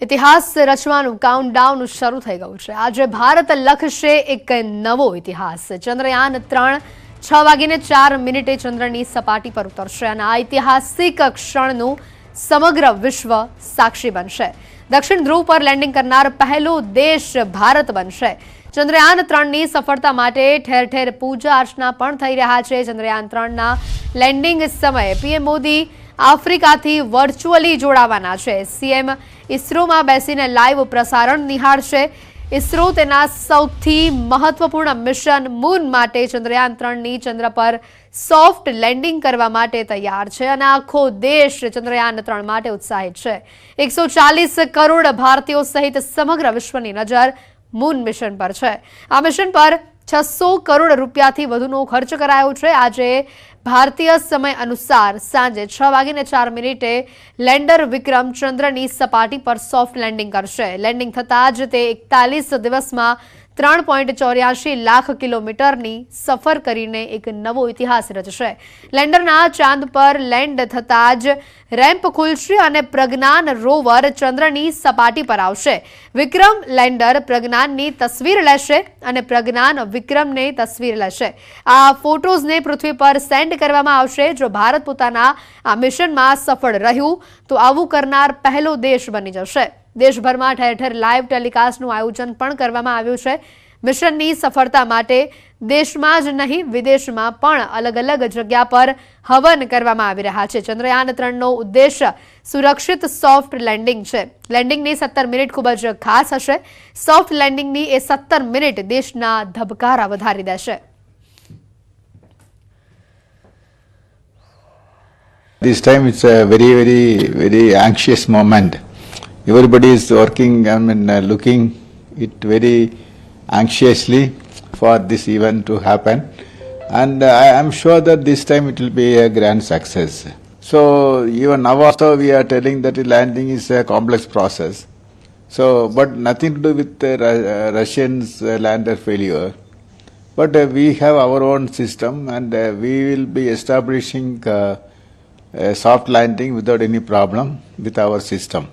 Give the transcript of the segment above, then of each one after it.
ઇતિહાસ રચવાનું કાઉન્ટડાઉન શરૂ થઈ ગયું છે। આજે ભારત લખશે એક નવો ઇતિહાસ। ચંદ્રયાન 3 6:04 ચંદ્રની સપાટી પર ઉતરશે અને આ ઐતિહાસિક ક્ષણનું સમગ્ર વિશ્વ સાક્ષી બનશે। દક્ષિણ ધ્રુવ પર લેન્ડિંગ કરનાર પહેલો દેશ ભારત બનશે। ચંદ્રયાન 3ની સફળતા માટે ઠેર ઠેર પૂજા અર્ચના પણ થઈ રહ્યા છે। ચંદ્રયાન 3ના લેન્ડિંગ સમયે પીએમ મોદી આફ્રિકાથી વર્ચ્યુઅલી જોડાવાના છે। સીએમ ઇસરોમાં બેસીને લાઈવ પ્રસારણ નિહાળશે। ઇસરો તેના સૌથી મહત્વપૂર્ણ મિશન મૂન માટે ચંદ્રયાન 3ની ચંદ્ર પર સોફ્ટ લેન્ડિંગ કરવા માટે તૈયાર છે અને આખો દેશ ચંદ્રયાન 3 માટે ઉત્સાહિત છે। 140 કરોડ ભારતીયો સહિત સમગ્ર વિશ્વની નજર મૂન મિશન પર છે। આ મિશન પર 600 કરોડ રૂપિયાથી વધુનો ખર્ચ કરાયો છે। આજે ભારતીય સમય અનુસાર સાંજે 6:04 લેન્ડર વિક્રમ ચંદ્રની સપાટી પર સોફ્ટ લેન્ડિંગ કરશે। લેન્ડિંગ થતાં જ તે 41 દિવસમાં 3.84 લાખ કિલોમીટરની સફર કરીને એક નવો ઇતિહાસ રચશે। લેન્ડરના ચાંદ પર લેન્ડ થતાં જ રેમ્પ ખુલશે અને પ્રજ્ઞાન રોવર ચંદ્રની સપાટી પર આવશે। વિક્રમ લેન્ડર પ્રજ્ઞાનની તસવીર લેશે અને પ્રજ્ઞાન વિક્રમની તસવીર લેશે। આ ફોટોઝને પૃથ્વી પર સેન્ડ કરવામાં આવશે। જો ભારત પોતાના આ મિશનમાં સફળ રહ્યું તો આવું કરનાર પહેલો દેશ બની જશે। દેશભરમાં ઠેર ઠેર લાઈવ ટેલિકાસ્ટનું આયોજન પણ કરવામાં આવ્યું છે। મિશનની સફળતા માટે દેશમાં જ નહીં વિદેશમાં પણ અલગ અલગ જગ્યા પર હવન કરવામાં આવી રહ્યા છે। ચંદ્રયાન 3નો ઉદ્દેશ્ય સુરક્ષિત સોફ્ટ લેન્ડિંગ છે। લેન્ડિંગની 17 મિનિટ ખૂબ જ ખાસ હશે। સોફ્ટ લેન્ડિંગની એ 17 મિનિટ દેશના ધબકારા વધારી દેશે। This time it's a very anxious moment. Everybody is working, looking it very anxiously for this event to happen, and I am sure that this time it will be a grand success. So even now also we are telling that the landing is a complex process. So, but nothing to do with the Russians' lander failure. But we have our own system, and we will be establishing a soft landing without any problem with our system.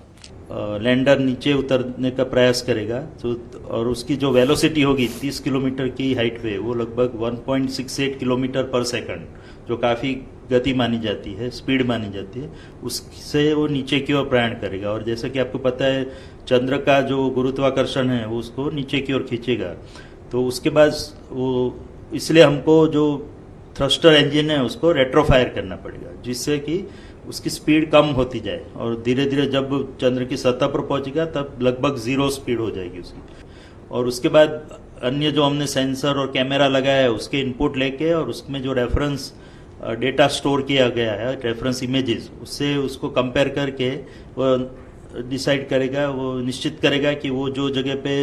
Lander नीचे उतरने का प्रयास करेगा तो और उसकी जो velocity होगी 30 किलोमीटर की हाइट पे वो लगभग 1.68 किलोमीटर पर सेकंड, जो काफ़ी गति मानी जाती है, स्पीड मानी जाती है, उससे वो नीचे की ओर प्रयाण करेगा। और जैसा कि आपको पता है चंद्र का जो गुरुत्वाकर्षण है वो उसको नीचे की ओर खींचेगा। तो उसके बाद वो इसलिए हमको जो थ्रस्टर इंजन है उसको रेट्रोफायर करना पड़ेगा, जिससे कि उसकी स्पीड कम होती जाए और धीरे धीरे जब चंद्र की सतह पर पहुंचेगा तब लगभग 0 स्पीड हो जाएगी उसकी। और उसके बाद अन्य जो हमने सेंसर और कैमरा लगाया है उसके इनपुट लेके और उसमें जो रेफरेंस डेटा स्टोर किया गया है, रेफरेंस इमेजेस, उससे उसको कंपेयर करके वो डिसाइड करेगा, वो निश्चित करेगा कि वो जो जगह पे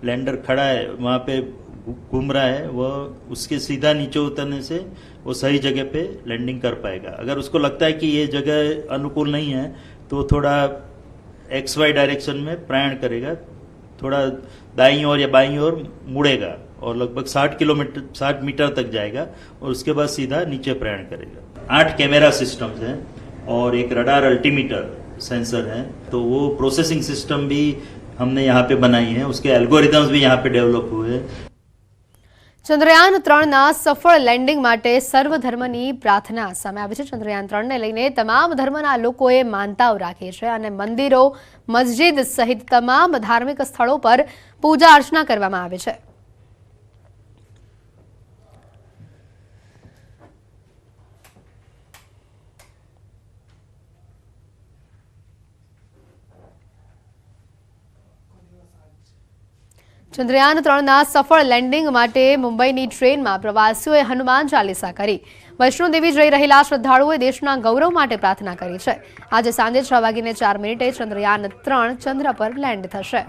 लैंडर खड़ा है वहाँ पे घूम रहा है वह उसके सीधा नीचे उतरने से वो सही जगह पे लैंडिंग कर पाएगा। अगर उसको लगता है कि ये जगह अनुकूल नहीं है तो थोड़ा XY डायरेक्शन में प्रयाण करेगा, थोड़ा दाईं ओर या बाईं ओर मुड़ेगा और लगभग 60 मीटर तक जाएगा और उसके बाद सीधा नीचे प्रयाण करेगा। 8 कैमरा सिस्टम्स हैं और एक रडार अल्टीमीटर सेंसर है, तो वो प्रोसेसिंग सिस्टम भी हमने यहाँ पे बनाई है, उसके एल्गोरिथम्स भी यहाँ पे डेवलप हुए हैं। ચંદ્રયાન 3ના સફળ લેન્ડિંગ માટે સર્વધર્મની પ્રાર્થના સામે આવી છે। ચંદ્રયાન 3ને લઈને તમામ ધર્મના લોકોએ માનતાઓ રાખી છે અને મંદિરો, મસ્જિદ સહિત તમામ ધાર્મિક સ્થળો પર પૂજા અર્ચના કરવામાં આવે છે। ચંદ્રયાન 3ના સફળ લેન્ડિંગ માટે મુંબઈની ટ્રેનમાં પ્રવાસીઓએ હનુમાન ચાલીસા કરી। વૈષ્ણોદેવી જઈ રહેલા શ્રદ્ધાળુઓએ દેશના ગૌરવ માટે પ્રાર્થના કરી છે। આજે સાંજે 6:04 ચંદ્રયાન 3 ચંદ્ર પર લેન્ડ થશે।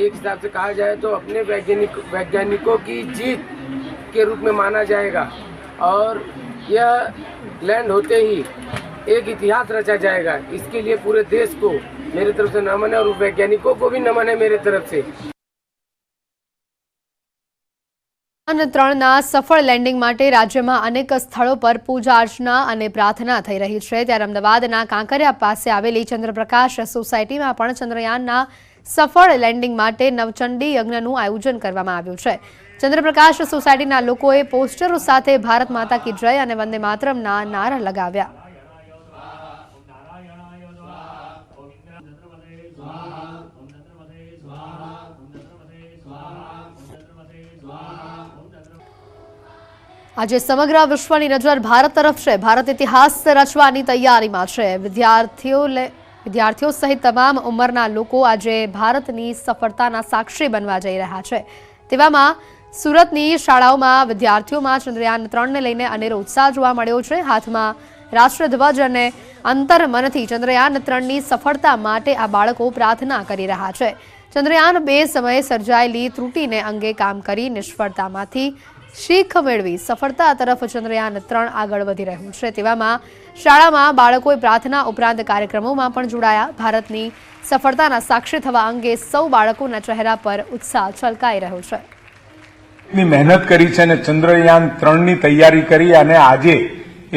एक हिसाब से कहा जाए तो अपने वैज्ञानिकों की जीत के रूप में माना जाएगा और यह लैंड होते ही एक इतिहास रचा जाएगा। इसके लिए पूरे देश को मेरे तरफ से नमन है और वैज्ञानिकों को भी नमन है मेरे तरफ से। ચંદ્રયાન-3ના સફળ લેન્ડિંગ માટે રાજ્યમાં અનેક સ્થળો પર પૂજા અર્ચના અને પ્રાર્થના થઈ રહી છે, ત્યારે અમદાવાદના કાંકરિયા પાસે આવેલી ચંદ્રપ્રકાશ સોસાયટીમાં પણ ચંદ્રયાનના સફળ લેન્ડિંગ માટે નવચંડી યજ્ઞનું આયોજન કરવામાં આવ્યું છે. ચંદ્રપ્રકાશ સોસાયટીના લોકોએ પોસ્ટરો સાથે ભારત માતા કી જય અને વંદે માતરમના નારા લગાવ્યા. આજે સમગ્ર વિશ્વની નજર ભારત તરફ છે. ભારત ઇતિહાસ રચવાની તૈયારીમાં છે. વિદ્યાર્થીઓ સહિત તમામ ઉંમરના લોકો આજે ભારતની સફળતાના સાક્ષી બનવા જઈ રહ્યા છે. તેવામાં સુરતની શાળાઓમાં વિદ્યાર્થીઓમાં ચંદ્રયાન-3ને લઈને અનેરો ઉત્સાહ જોવા મળ્યો છે. હાથમાં રાષ્ટ્રધ્વજ અને અંતરમનથી ચંદ્રયાન-3ની સફળતા માટે આ બાળકો પ્રાર્થના કરી રહ્યા છે. ચંદ્રયાન-2 સમયે સર્જાયેલી ત્રુટિને અંગે કામ કરી નિષ્ફળતામાંથી શીખ મેળવી સફળતા તરફ ચંદ્રયાન-3 આગળ વધી રહ્યું છે. તેવામાં શાળામાં બાળકોએ પ્રાર્થના ઉપરાંત કાર્યક્રમોમાં પણ જોડાયા. ભારતની સફળતાના સાક્ષી થવા અંગે સૌ બાળકોના ચહેરા પર ઉત્સાહ છલકાઈ રહ્યો છે. મહેનત કરી છે અને ચંદ્રયાન-3ની તૈયારી કરી અને આજે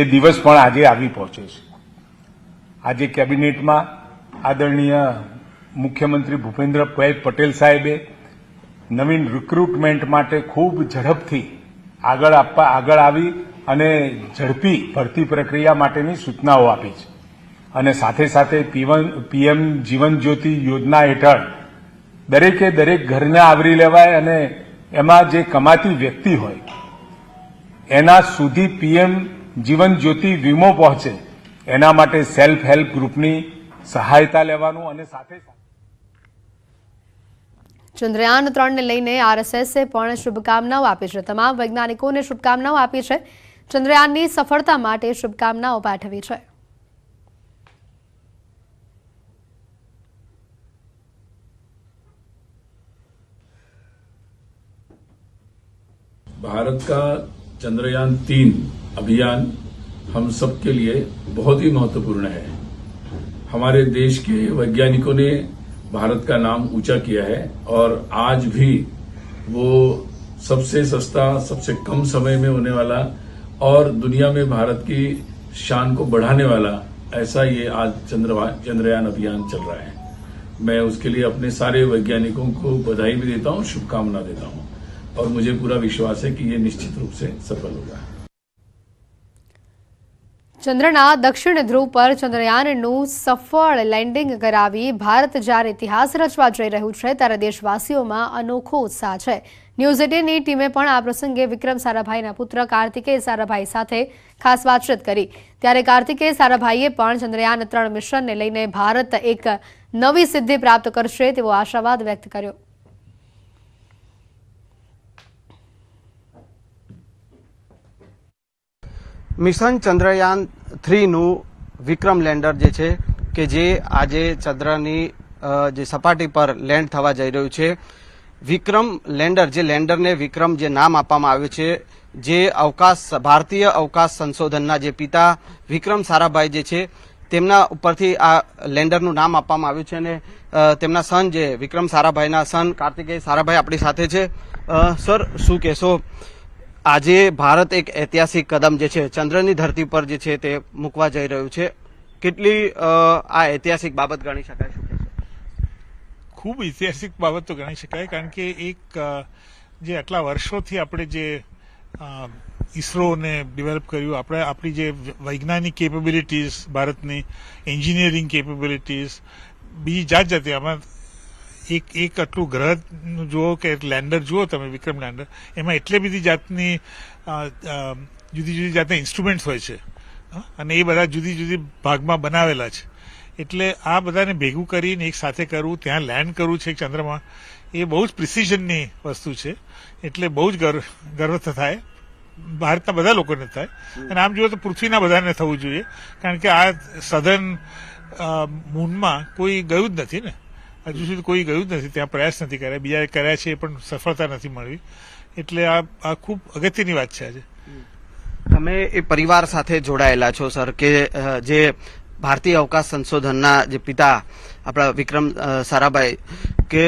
એ દિવસ પણ આજે આવી પહોંચે છે. આજે કેબિનેટમાં આદરણીય મુખ્યમંત્રી ભૂપેન્દ્રભાઈ પટેલ સાહેબે નવીન રિક્રુટમેન્ટ માટે ખૂબ ઝડપથી આગળ આવી અને ઝડપી ભરતી પ્રક્રિયા માટેની સૂચનાઓ આપી છે. અને સાથે સાથે પીએમ જીવન જ્યોતિ યોજના હેઠળ દરેકે દરેક ઘરને આવરી લેવાય અને એમાં જે કમાતી વ્યક્તિ હોય એના સુધી પીએમ જીવન જ્યોતિ વીમો પહોંચે એના માટે સેલ્ફ હેલ્પ ગ્રુપની સહાયતા લેવાનું અને સાથે ચંદ્રયાન-3ને લઈને આરએસએસે પણ શુભકામનાઓ આપી છે. તમામ વૈજ્ઞાનિકોને શુભકામનાઓ આપી છે. ચંદ્રયાનની સફળતા માટે શુભકામનાઓ પાઠવી છે. भारत का चंद्रयान-3 अभियान हम सब के लिए बहुत ही महत्वपूर्ण है. हमारे देश के वैज्ञानिकों ने भारत का नाम ऊंचा किया है और आज भी वो सबसे सस्ता, सबसे कम समय में होने वाला और दुनिया में भारत की शान को बढ़ाने वाला ऐसा ये आज चंद्रयान अभियान चल रहा है. मैं उसके लिए अपने सारे वैज्ञानिकों को बधाई भी देता हूं, शुभकामना देता हूं और मुझे पूरा विश्वास है कि ये निश्चित रूप से सफल होगा. ચંદ્રના દક્ષિણ ધ્રુવ પર ચંદ્રયાનનું સફળ લેન્ડિંગ કરાવી ભારત જ્યારે ઇતિહાસ રચવા જઈ રહ્યું છે ત્યારે દેશવાસીઓમાં અનોખો ઉત્સાહ છે. ન્યૂઝ 18ની ટીમે પણ આ પ્રસંગે વિક્રમ સારાભાઈના પુત્ર કાર્તિકેય સારાભાઈ સાથે ખાસ વાતચીત કરી. ત્યારે કાર્તિકેય સારાભાઈએ પણ ચંદ્રયાન-3 મિશનને લઈને ભારત એક નવી સિદ્ધિ પ્રાપ્ત કરશે તેવો આશાવાદ વ્યક્ત કર્યો. મિશન ચંદ્રયાન-3નું વિક્રમ લેન્ડર જે છે કે જે આજે ચંદ્રની જે સપાટી પર લેન્ડ થવા જઈ રહ્યું છે. વિક્રમ લેન્ડર, જે લેન્ડરને વિક્રમ જે નામ આપવામાં આવ્યું છે, જે ભારતીય અવકાશ સંશોધનના જે પિતા વિક્રમ સારાભાઈ જે છે તેમના ઉપરથી આ લેન્ડરનું નામ આપવામાં આવ્યું છે. અને તેમના સન જે વિક્રમ સારાભાઈના સન કાર્તિકેય સારાભાઈ આપણી સાથે છે. સર, શું કહેશો? આજે ભારત એક ઐતિહાસિક કદમ જે છે ચંદ્રની ધરતી પર જે છે તે મૂકવા જઈ રહ્યું છે. કેટલી આ ઐતિહાસિક બાબત ગણી શકાય? શું કહેશો? ખૂબ ઐતિહાસિક બાબત તો ગણી શકાય, કારણ કે એક જે આટલા વર્ષોથી આપણે જે ઇસરોને ડેવલપ કર્યું, આપણી જે વૈજ્ઞાનિક કેપેબિલિટીઝ, ભારતની એન્જિનિયરિંગ કેપેબિલિટીઝ, બીજી જાત જાતે આમાં એક આટલું ગ્રહ જુઓ કે લેન્ડર જુઓ તમે, વિક્રમ લેન્ડર, એમાં એટલી બધી જાતની જુદી જુદી જાતના ઇન્સ્ટ્રુમેન્ટ્સ હોય છે અને એ બધા જુદી જુદી ભાગમાં બનાવેલા છે. એટલે આ બધાને ભેગું કરીને એક સાથે કરવું, ત્યાં લેન્ડ કરવું છે ચંદ્રમાં, એ બહુ જ પ્રિસિઝનની વસ્તુ છે. એટલે બહુ જ ગર્વ થાય, ભારતના બધા લોકોને થાય. અને આમ જુઓ તો પૃથ્વીના બધાને થવું જોઈએ, કારણ કે આ સધર્ન મૂનમાં કોઈ ગયું જ નથી ને, હજુ સુધી કોઈ ગયું જ નથી, ત્યાં પ્રયાસ નથી કર્યા, બીજા કર્યા છે એ પણ સફળતા નથી મળવી. એટલે આ ખૂબ અગત્યની વાત છે. આજે તમે એ પરિવાર સાથે જોડાયેલા છો સર, કે જે ભારતીય અવકાશ સંશોધનના જે પિતા આપણા વિક્રમ સારાભાઈ, કે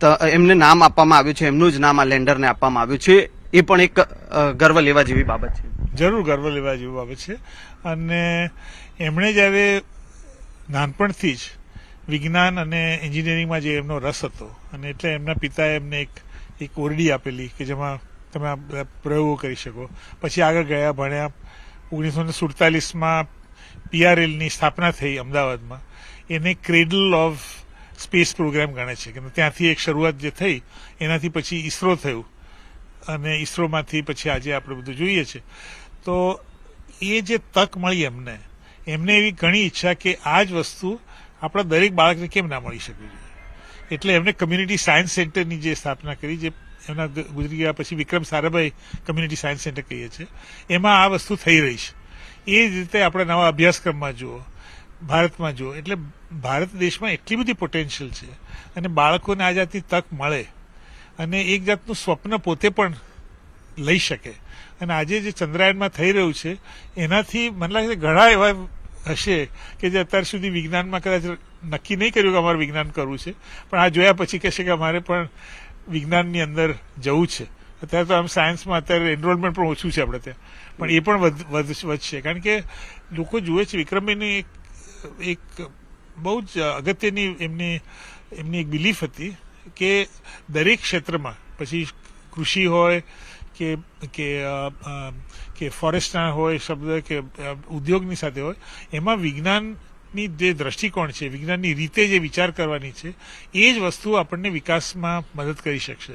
એમને નામ આપવામાં આવ્યું છે, એમનું જ નામ આ લેન્ડરને આપવામાં આવ્યું છે, એ પણ એક ગર્વ લેવા જેવી બાબત છે. જરૂર ગર્વ લેવા જેવી બાબત છે. અને એમણે જ્યારે નાનપણથી જ વિજ્ઞાન અને એન્જિનિયરિંગમાં જે એમનો રસ હતો અને એટલે એમના પિતાએ એમને એક ઓરડી આપેલી કે જેમાં તમે આ બધા પ્રયોગો કરી શકો. પછી આગળ ગયા, ભણ્યા. 1947માં PRLની સ્થાપના થઈ અમદાવાદમાં. એને ક્રેડલ ઓફ સ્પેસ પ્રોગ્રામ ગણે છે કે ત્યાંથી એક શરૂઆત જે થઈ એનાથી પછી ઇસરો થયું અને ઇસરોમાંથી પછી આજે આપણે બધું જોઈએ છે. તો એ જે તક મળી એમને એવી ઘણી ઈચ્છા કે આ જ વસ્તુ આપણા દરેક બાળકને કેમ ના મળી શકવી જોઈએ. એટલે એમને કમ્યુનિટી સાયન્સ સેન્ટરની જે સ્થાપના કરી, જે એમના ગુજરી ગયા પછી Vikram Sarabhai community science centre કહીએ છીએ, એમાં આ વસ્તુ થઈ રહી છે. એ જ રીતે આપણે નવા અભ્યાસક્રમમાં જુઓ, ભારતમાં જુઓ, એટલે ભારત દેશમાં એટલી બધી પોટેન્શિયલ છે અને બાળકોને આ જાતની તક મળે અને એક જાતનું સ્વપ્ન પોતે પણ લઈ શકે. અને આજે જે ચંદ્રયાનમાં થઈ રહ્યું છે એનાથી મને લાગે છે ઘણા એવા હશે કે જે અત્યાર સુધી વિજ્ઞાનમાં કદાચ નક્કી નહીં કર્યું કે અમારે વિજ્ઞાન કરવું છે, પણ આ જોયા પછી કહેશે કે અમારે પણ વિજ્ઞાનની અંદર જવું છે. અત્યારે તો આમ સાયન્સમાં અત્યારે એનરોલમેન્ટ પણ ઓછું છે આપણે ત્યાં, પણ એ પણ વધશે. કારણ કે લોકો જુએ છે વિક્રમભાઈની એક બહુ જ અગત્યની એમની એક બિલીફ હતી કે દરેક ક્ષેત્રમાં, પછી કૃષિ હોય કે ફોરેસ્ટના હોય શબ્દ કે ઉદ્યોગની સાથે હોય, એમાં વિજ્ઞાનની જે દ્રષ્ટિકોણ છે, વિજ્ઞાનની રીતે જે વિચાર કરવાની છે, એ જ વસ્તુ આપણને વિકાસમાં મદદ કરી શકશે.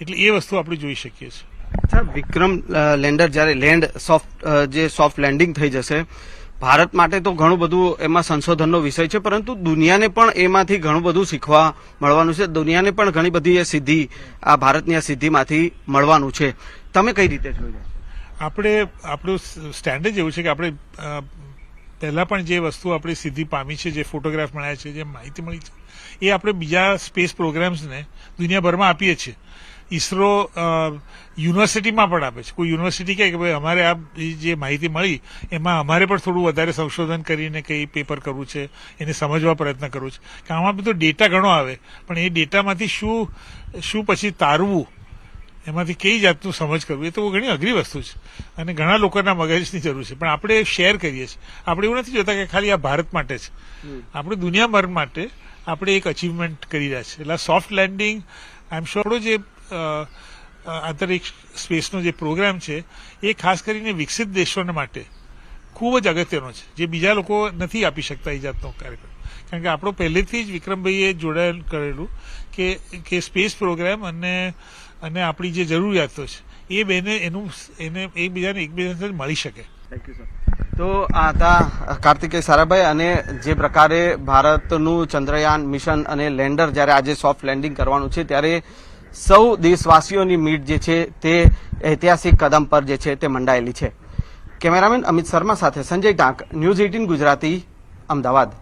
એટલે એ વસ્તુ આપણે જોઈ શકીએ છીએ. અચ્છા, વિક્રમ લેન્ડર જ્યારે સોફ્ટ લેન્ડિંગ થઈ જશે, ભારત માટે તો ઘણું બધું એમાં સંશોધનનો વિષય છે, પરંતુ દુનિયાને પણ એમાંથી ઘણું બધું શીખવા મળવાનું છે. દુનિયાને પણ ઘણી બધી એ સિદ્ધિ આ ભારતની આ સિદ્ધિમાંથી મળવાનું છે. તમે કઈ રીતે જોઈ? આપણું સ્ટેન્ડર્ડ એવું છે કે આપણે પહેલા પણ જે વસ્તુ આપણે સિદ્ધિ પામી છે, જે ફોટોગ્રાફ મળ્યા છે, જે માહિતી મળી છે, એ આપણે બીજા સ્પેસ પ્રોગ્રામ્સને દુનિયાભરમાં આપીએ છીએ. ઇસરો યુનિવર્સિટીમાં પણ આપે છે. કોઈ યુનિવર્સિટી કહે કે ભાઈ અમારે આ જે માહિતી મળી એમાં અમારે પણ થોડું વધારે સંશોધન કરીને કઈ પેપર કરવું છે, એને સમજવા પ્રયત્ન કરવો છે. કે આમાં બધો ડેટા ઘણો આવે, પણ એ ડેટામાંથી શું પછી તારવું, એમાંથી કઈ જાતનું સમજ કરવું, એ તો ઘણી અઘરી વસ્તુ છે અને ઘણા લોકોના મગજની જરૂર છે. પણ આપણે શેર કરીએ છીએ. આપણે એવું નથી જોતા કે ખાલી આ ભારત માટે છે, આપણે દુનિયાભર માટે આપણે એક અચીવમેન્ટ કરી રહ્યા છે. એટલે soft landing I am sure જે આંતરિક સ્પેસનો જે પ્રોગ્રામ છે એ ખાસ કરીને વિકસિત દેશોને માટે ખૂબ જ અગત્યનો છે, જે બીજા લોકો નથી આપી શકતા એ જાતનો કાર્યક્રમ. કારણ કે આપણો પહેલેથી જ વિક્રમભાઈએ જોડાયેલ કરેલું કે સ્પેસ પ્રોગ્રામ અને આપણી જે જરૂરિયાતો છે એ બેને એને એકબીજા સાથે મળી શકે. તો આ હતા કાર્તિકેય સારાભાઈ. અને જે પ્રકારે ભારતનું ચંદ્રયાન મિશન અને લેન્ડર જ્યારે આજે સોફ્ટ લેન્ડિંગ કરવાનું છે, ત્યારે સૌ દેશવાસીઓની મીટ જે છે તે ઐતિહાસિક કદમ પર જે છે તે મંડાયેલી છે. કેમેરામેન અમિત શર્મા સાથે સંજય ટાંક, ન્યૂઝ 18 ગુજરાતી, અમદાવાદ.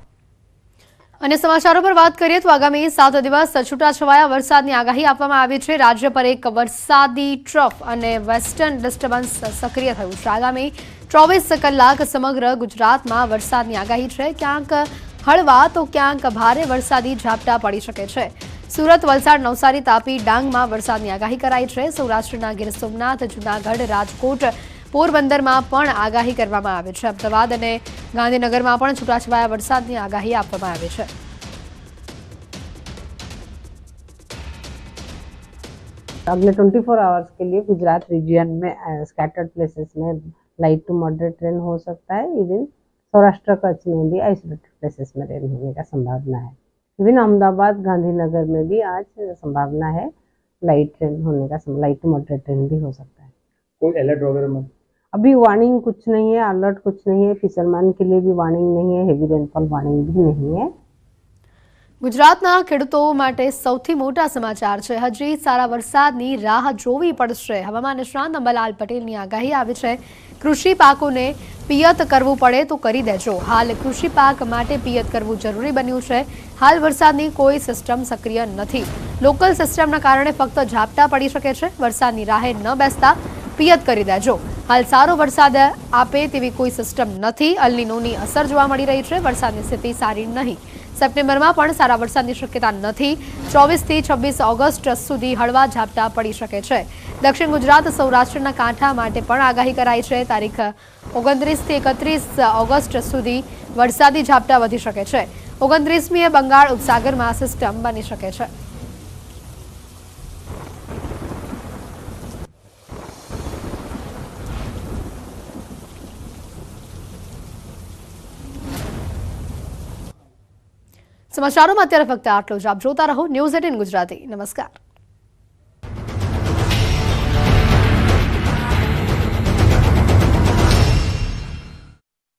અને સમાચારો પર વાત કરીએ તો આગામી 7 દિવસ છૂટાછવાયા વરસાદની આગાહી આપવામાં આવી છે. રાજ્ય પર એક વરસાદી ટ્રફ અને વેસ્ટર્ન ડિસ્ટર્બન્સ સક્રિય થયું છે. આગામી 24 કલાક સમગ્ર ગુજરાતમાં વરસાદની આગાહી છે. ક્યાંક હળવા તો ક્યાંક ભારે વરસાદી ઝાપટા પડી શકે છે. સુરત, વલસાડ, નવસારી, તાપી, ડાંગમાં વરસાદની આગાહી કરાઈ છે. સૌરાષ્ટ્રના ગીર સોમનાથ, જૂનાગઢ, રાજકોટ, પોરબંદરમાં પણ આગાહી કરવામાં આવી છે. અમદાવાદ અને ગાંધીનગરમાં પણ છૂટાછવાયા વરસાદની આગાહી આપવામાં આવી છે. अगले 24 आवर्स के लिए गुजरात रीजन में स्कैटर्ड प्लेसेस में लाइट टू मॉडरेट रेन हो सकता है. इवन सौराष्ट्र कच्छ में भी आइसोलेटेड प्लेसेस में रेन होने का संभावना है. इवन अहमदाबाद, गांधीनगर में भी आज संभावना है लाइट रेन होने का. लाइट टू मॉडरेट रेन भी हो सकता है. कोई अलर्ट वगैरह में अभी वार्निंग कुछ नहीं है, अलर्ट कुछ नहीं है. फिशरमैन के लिए भी वार्निंग नहीं है, हेवी रेनफॉल वार्निंग भी नहीं है. ગુજરાતના ખેડૂતો માટે સૌથી મોટા સમાચાર છે. હજી સારા વરસાદની રાહ જોવી પડશે. હવામાન નિષ્ણાંત અંબાલાલ પટેલની આગાહી આવી છે. કૃષિ પાકોને પિયત કરવું પડે તો કરી દેજો. હાલ કૃષિ પાક માટે પિયત કરવું જરૂરી બન્યું છે. હાલ વરસાદની કોઈ સિસ્ટમ સક્રિય નથી. લોકલ સિસ્ટમના કારણે ફક્ત ઝાપટા પડી શકે છે. વરસાદની રાહે ન બેસતા પિયત કરી દેજો। હાલ સારો વરસાદ આપે તેવી કોઈ સિસ્ટમ નથી। અલ નીનોની અસર જોવા મળી રહી છે। વરસાદની સ્થિતિ સારી નહીં। સપ્ટેમ્બરમાં પણ સારા વરસાદની શક્યતા નથી। 24 થી 26 ઓગસ્ટ સુધી હળવા ઝાપટા પડી શકે છે। દક્ષિણ ગુજરાત સૌરાષ્ટ્રના કાંઠા માટે પણ આગાહી કરાઈ છે। તારીખ 29 થી 31 ઓગસ્ટ સુધી વરસાદી ઝાપટા વધી શકે છે। 29મીએ બંગાળ ઉપસાગરમાં સિસ્ટમ બની શકે છે। સમાચારોમાં અત્યારે ફક્ત આટલું જ। આપ જોતા રહો ન્યૂઝ 18 ગુજરાતી। નમસ્કાર।